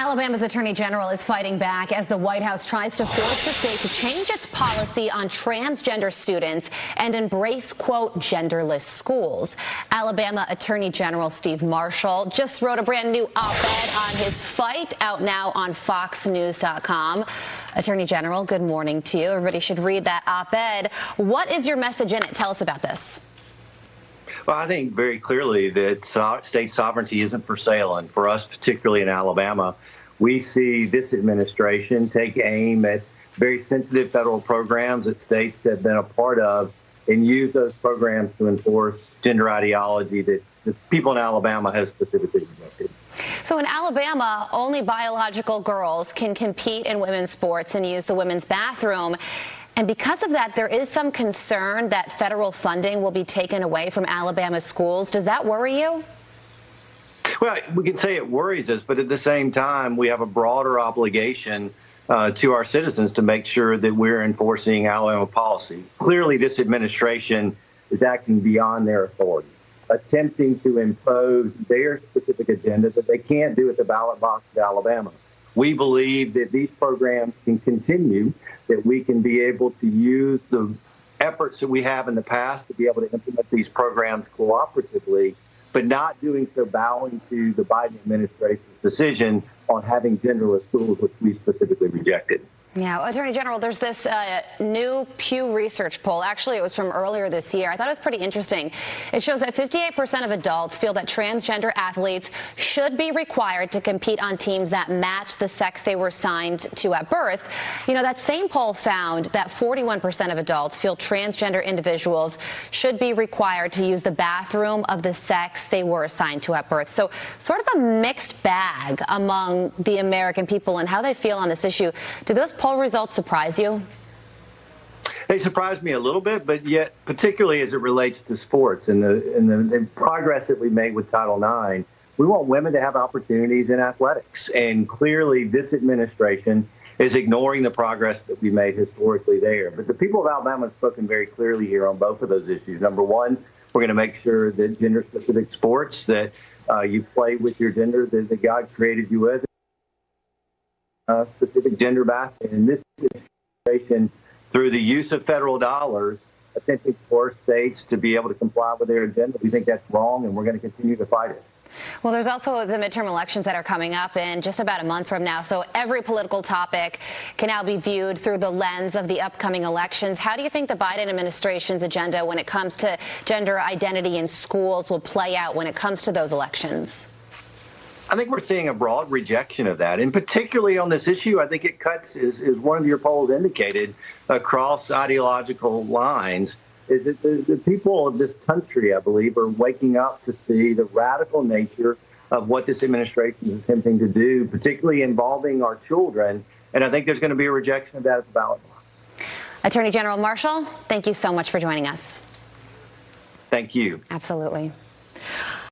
Alabama's Attorney General is fighting back as the White House tries to force the state to change its policy on transgender students and embrace, quote, genderless schools. Alabama Attorney General Steve Marshall just wrote a brand new op-ed on his fight, out now on FoxNews.com. Attorney General, good morning to you. Everybody should read that op-ed. What is your message in it? Tell us about this. Well, I think very clearly that state sovereignty isn't for sale. And for us, particularly in Alabama, we see this administration take aim at very sensitive federal programs that states have been a part of and use those programs to enforce gender ideology that the people in Alabama have specifically rejected. So in Alabama, only biological girls can compete in women's sports and use the women's bathroom. And because of that, there is some concern that federal funding will be taken away from Alabama schools. Does that worry you? Well, we can say it worries us, but at the same time, we have a broader obligation to our citizens to make sure that we're enforcing Alabama policy. Clearly, this administration is acting beyond their authority, attempting to impose their specific agenda that they can't do at the ballot box of Alabama. We believe that these programs can continue, that we can be able to use the efforts that we have in the past to be able to implement these programs cooperatively, but not doing so bowing to the Biden administration's decision on having genderless schools, which we specifically rejected. Yeah, Attorney General, there's this new Pew Research poll. Actually, it was from earlier this year. I thought it was pretty interesting. It shows that 58% of adults feel that transgender athletes should be required to compete on teams that match the sex they were assigned to at birth. You know, that same poll found that 41% of adults feel transgender individuals should be required to use the bathroom of the sex they were assigned to at birth. So sort of a mixed bag among the American people and how they feel on this issue. Do those poll results surprise you? They surprised me a little bit, but yet particularly as it relates to sports and the progress that we made with Title IX, we want women to have opportunities in athletics. And clearly this administration is ignoring the progress that we made historically there. But the people of Alabama have spoken very clearly here on both of those issues. Number one, we're going to make sure that gender-specific sports, that you play with your gender that God created you with, specific gender basket. And this administration, through the use of federal dollars, attempting to force states to be able to comply with their agenda. We think that's wrong, and we're going to continue to fight it. Well, there's also the midterm elections that are coming up in just about a month from now. So every political topic can now be viewed through the lens of the upcoming elections. How do you think the Biden administration's agenda when it comes to gender identity in schools will play out when it comes to those elections? I think we're seeing a broad rejection of that. And particularly on this issue, I think it cuts, as one of your polls indicated, across ideological lines. Is that the people of this country, I believe, are waking up to see the radical nature of what this administration is attempting to do, particularly involving our children. And I think there's going to be a rejection of that at the ballot box. Attorney General Marshall, thank you so much for joining us. Thank you. Absolutely.